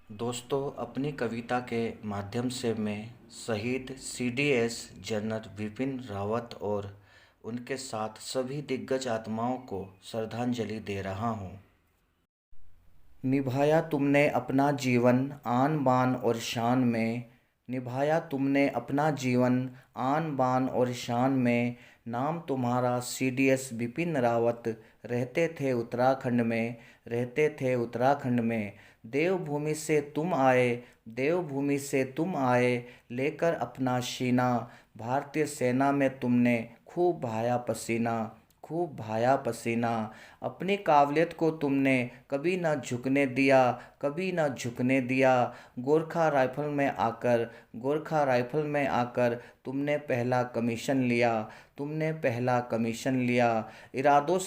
दोस्तों, अपनी कविता के माध्यम से मैं शहीद सीडीएस जनरल विपिन रावत और उनके साथ सभी दिग्गज आत्माओं को श्रद्धांजलि दे रहा हूँ। निभाया तुमने अपना जीवन आन बान और शान में, निभाया तुमने अपना जीवन आन बान और शान में। नाम तुम्हारा सीडीएस विपिन रावत, रहते थे उत्तराखंड में, रहते थे उत्तराखंड में। देवभूमि से तुम आए, देवभूमि से तुम आए, लेकर अपना सीना। भारतीय सेना में तुमने खूब बहाया पसीना, खूब बहाया पसीना। अपनी काबिलियत को तुमने कभी ना झुकने दिया, कभी ना झुकने दिया। गोरखा राइफल में आकर, गोरखा राइफल में आकर तुमने पहला कमीशन लिया, तुमने पहला कमीशन लिया। इरादों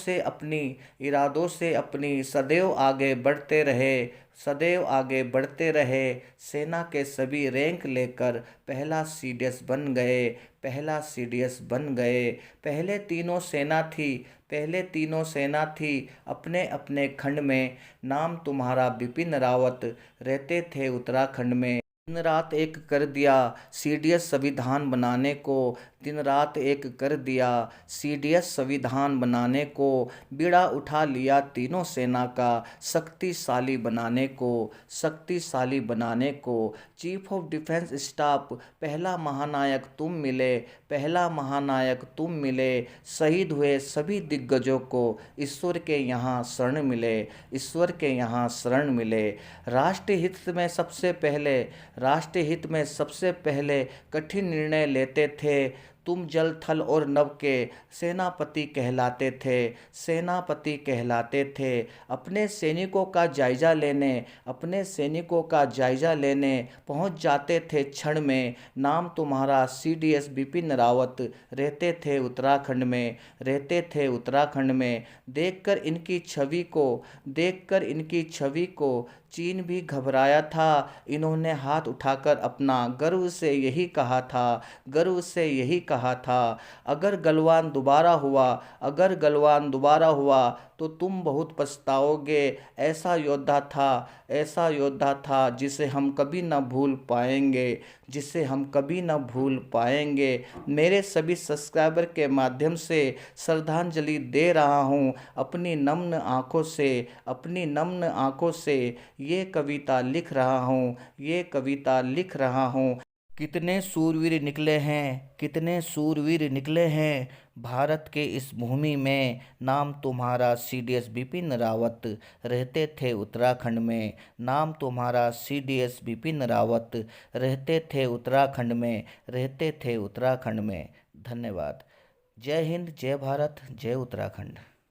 से अपनी सदैव आगे बढ़ते रहे, सदैव आगे बढ़ते रहे। सेना के सभी रैंक लेकर पहला सीडीएस बन गए, पहला सीडीएस बन गए। पहले तीनों सेना थी, पहले तीनों सेना थी अपने अपने खंड में। नाम तुम्हारा विपिन रावत, रहते थे उत्तराखंड में। दिन रात एक कर दिया सीडीएस संविधान बनाने को, दिन रात एक कर दिया सीडीएस संविधान बनाने को। बीड़ा उठा लिया तीनों सेना का शक्तिशाली बनाने को, शक्तिशाली बनाने को। चीफ ऑफ डिफेंस स्टाफ पहला महानायक तुम मिले, पहला महानायक तुम मिले। शहीद हुए सभी दिग्गजों को ईश्वर के यहाँ शरण मिले, ईश्वर के यहाँ शरण मिले। राष्ट्रीय हित में सबसे पहले, राष्ट्रीय हित में सबसे पहले कठिन निर्णय लेते थे। तुम जल थल और नभ के सेनापति कहलाते थे, सेनापति कहलाते थे। अपने सैनिकों का जायजा लेने, अपने सैनिकों का जायजा लेने पहुंच जाते थे क्षण में। नाम तुम्हारा सीडीएस विपिन रावत, रहते थे उत्तराखंड में, रहते थे उत्तराखंड में। देखकर इनकी छवि को, देखकर इनकी छवि को चीन भी घबराया था। इन्होंने हाथ उठाकर अपना गर्व से यही कहा था, गर्व से यही कहा था। अगर गलवान दोबारा हुआ, अगर गलवान दोबारा हुआ तो तुम बहुत पछताओगे। ऐसा योद्धा था, ऐसा योद्धा था जिसे हम कभी न भूल पाएंगे, जिसे हम कभी न भूल पाएंगे। मेरे सभी सब्सक्राइबर के माध्यम से श्रद्धांजलि दे रहा हूँ अपनी नम्र आँखों से, अपनी नम्र आँखों से ये कविता लिख रहा हूँ, ये कविता लिख रहा हूँ। कितने सूरवीर निकले हैं, कितने सूरवीर निकले हैं भारत के इस भूमि में। नाम तुम्हारा सीडीएस विपिन रावत, रहते थे उत्तराखंड में। नाम तुम्हारा सीडीएस विपिन रावत, रहते थे उत्तराखंड में, रहते थे उत्तराखंड में। धन्यवाद। जय हिंद, जय भारत, जय उत्तराखंड।